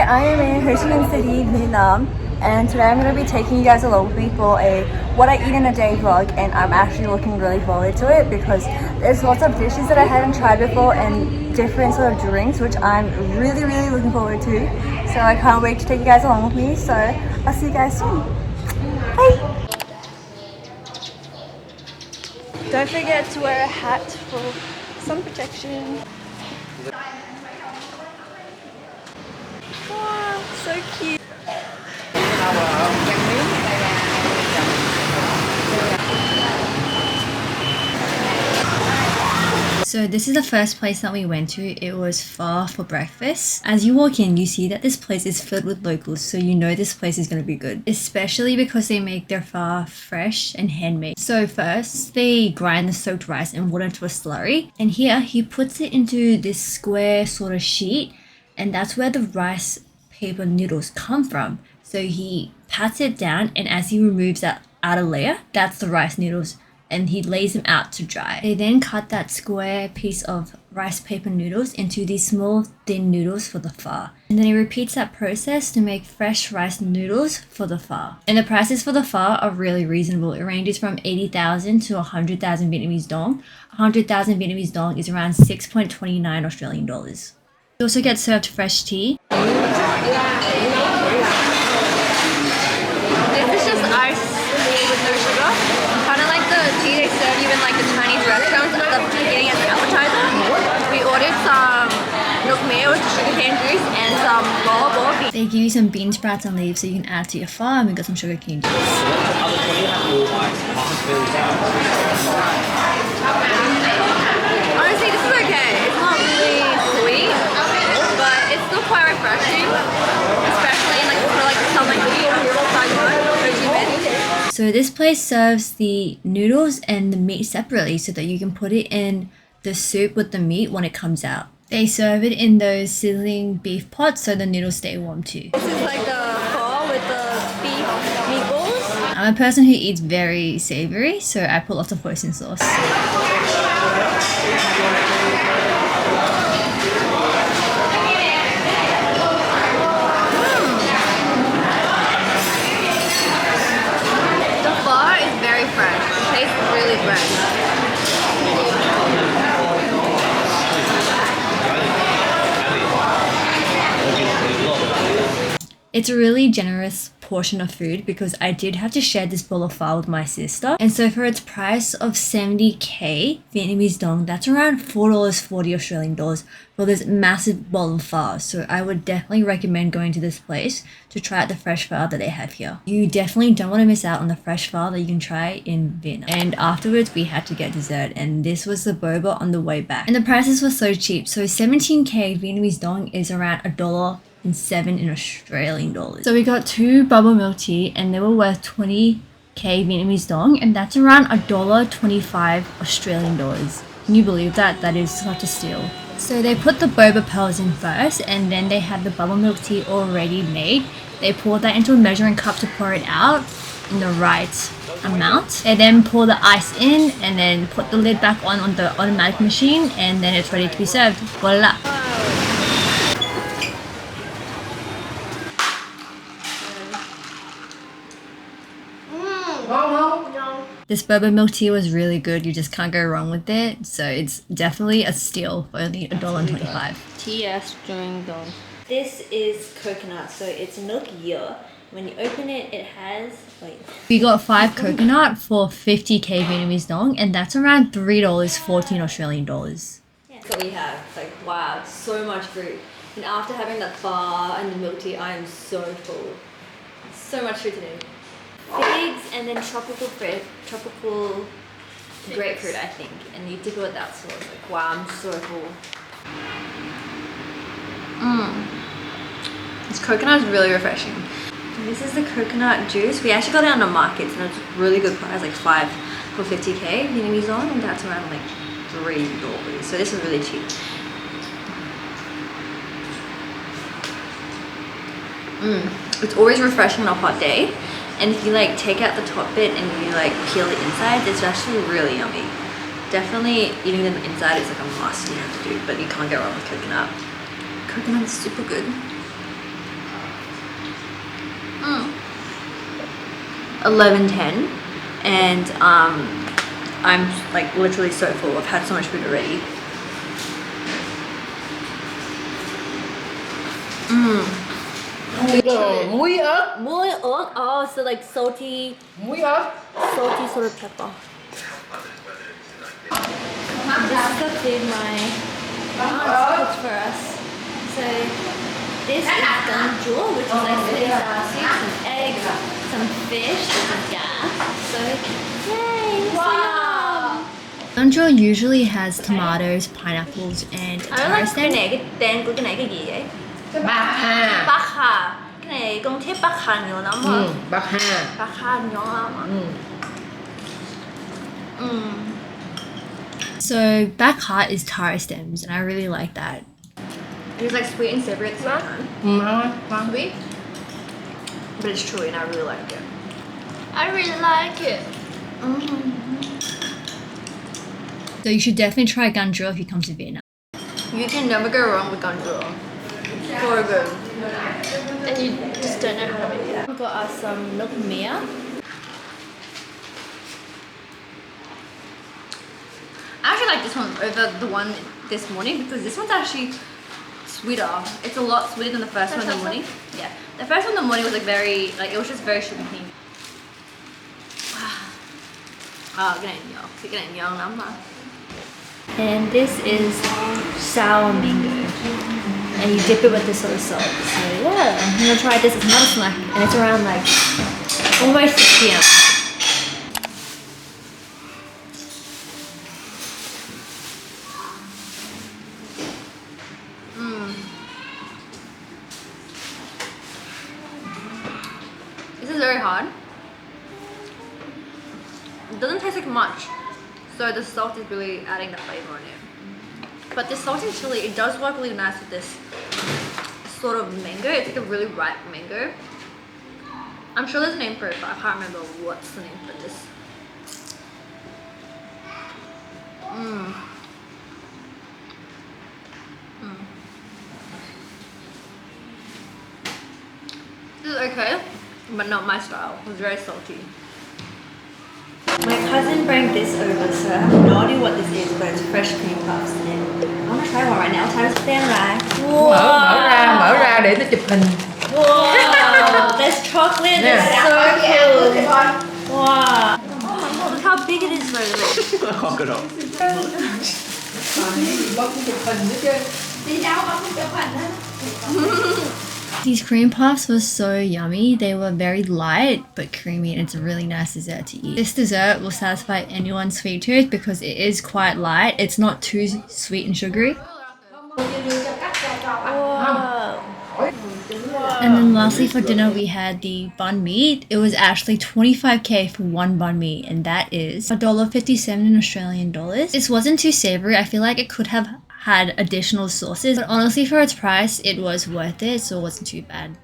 I am in Ho Chi Minh City, Vietnam, and today I'm going to be taking you guys along with me for a what I eat in a day vlog, and I'm actually looking really forward to it because there's lots of dishes that I haven't tried before and different sort of drinks which I'm really looking forward to. So I can't wait to take you guys along with me, so I'll see you guys soon. Bye! Don't forget to wear a hat for sun protection. Wow, so cute. So this is the first place that we went to. It was pho for breakfast. As you walk in, you see that this place is filled with locals, so you know this place is going to be good. Especially because they make their pho fresh and handmade. So first, they grind the soaked rice and water into a slurry. And here, he puts it into this square sort of sheet. And that's where the rice paper noodles come from. So he pats it down, and as he removes that outer layer, that's the rice noodles. And he lays them out to dry. They then cut that square piece of rice paper noodles into these small thin noodles for the pho. And then he repeats that process to make fresh rice noodles for the pho. And the prices for the pho are really reasonable. It ranges from 80,000 to 100,000 Vietnamese dong. 100,000 Vietnamese dong is around 6.29 Australian dollars. You also get served fresh tea. This is just ice with no sugar. Kind of like the tea they serve you in like the Chinese restaurants at the beginning as an appetizer. We ordered some milk mayo with sugarcane juice and some raw beef. They give you some bean sprouts and leaves so you can add to your pho, and we got some sugarcane juice. Honestly, this is okay. It's not really sweet, but it's still quite refreshing, especially in like for like some like So this place serves the noodles and the meat separately so that you can put it in the soup with the meat when it comes out. They serve it in those sizzling beef pots so the noodles stay warm too. This is like the pho with the beef meatballs. I'm a person who eats very savory, so I put lots of hoisin sauce. It's a really generous portion of food because I did have to share this bowl of pho with my sister. And so for its price of 70k Vietnamese dong, that's around $4.40 Australian dollars for this massive bowl of pho. So I would definitely recommend going to this place to try out the fresh pho that they have here. You definitely don't want to miss out on the fresh pho that you can try in Vietnam. And afterwards, we had to get dessert, and this was the boba on the way back. And the prices were so cheap. So 17k Vietnamese dong is around $1.07 in Australian dollars. So we got 2 bubble milk tea, and they were worth 20k Vietnamese dong, and that's around $1.25 Australian dollars. Can you believe that? That is such a steal. So they put the boba pearls in first, and then they had the bubble milk tea already made. They poured that into a measuring cup to pour it out in the right amount. They then pour the ice in and then put the lid back on the automatic machine, and then it's ready to be served. Voila! This boba milk tea was really good. You just can't go wrong with it. So it's definitely a steal for only $1.25. TS during dong. This is coconut, so it's milk year. When you open it, it has, wait. We got 5 coconut for 50k Vietnamese dong, and that's around $3.14 Australian dollars. Yeah. So we have, like, wow, so much fruit. And after having that pho and the milk tea, I am so full. So much food today. Figs and then tropical grapefruit, I think, and you dip it with that sauce. Like, wow, I'm so full. This coconut is really refreshing. And this is the coconut juice. We actually got it on the markets, and it's really good price, like 5 for 50k Vietnamese dong, and that's around like $3. So this is really cheap. It's always refreshing on a hot day. And if you like take out the top bit and you like peel the inside, it's actually really yummy. Definitely eating the inside is like a must you have to do, but you can't go wrong with coconut. Coconut is super good. 11:10, and I'm like literally so full. I've had so much food already. Muối ớt. Muối ớt. Oh, so like salty Muối ớt. sort of pepper. This is the food my aunt cooked for us. So this is ganjua, which is like sweet and sour soup, some eggs, some fish, some gas. So yay! Wow. Ganjua usually has tomatoes, pineapples, and I don't like toast. cái này, cái tên của cái này cái gì vậy? Bạc hà. Bắc Hà. Cái này con thích Bắc Hà nhiều lắm hả? Bạc hà. Bắc Hà nhiều lắm hả? So back heart is taro stems, and I really like that. It's like sweet and savory at the same time. Ngon. Sweet, but it's chewy and I really like it. I really like it. So you should definitely try ganjua if you come to Vietnam. You can never go wrong with ganjua. For good. And you just don't know how to make it. We got us some milk mia. I actually like this one over the one this morning because this one's actually sweeter. It's a lot sweeter than the first one in the morning. Yeah, the first one in the morning was like very, like it was just very sugary. Cái này ngon lắm mà. And this is sour mango. And you dip it with this sort of salt. So yeah, I'm gonna try this. It's not a snack, and it's around like almost 6 p.m. This is very hard. It doesn't taste like much, so the salt is really adding the flavor on it. But the salted chili, it does work really nice with this sort of mango. It's like a really ripe mango. I'm sure there's a name for it, but I can't remember what's the name for this. This is okay, but not my style. It was very salty. My cousin brought this over, so I have no idea what this is, but it's fresh cream puffs. And I'm gonna try one right now. Try to stand right. Mở ra để nó chụp hình. Wow, there's chocolate. Yeah. That's so cool. Wow. Look how big it is, really. Khó cái đó. These cream puffs were so yummy. They were very light but creamy, and it's a really nice dessert to eat. This dessert will satisfy anyone's sweet tooth because it is quite light. It's not too sweet and sugary. And then lastly for dinner we had the banh mi. It was actually 25k for one banh mi, and that is $1.57 in Australian dollars. This wasn't too savory. I feel like it could have had additional sauces, but honestly for its price it was worth it, so it wasn't too bad.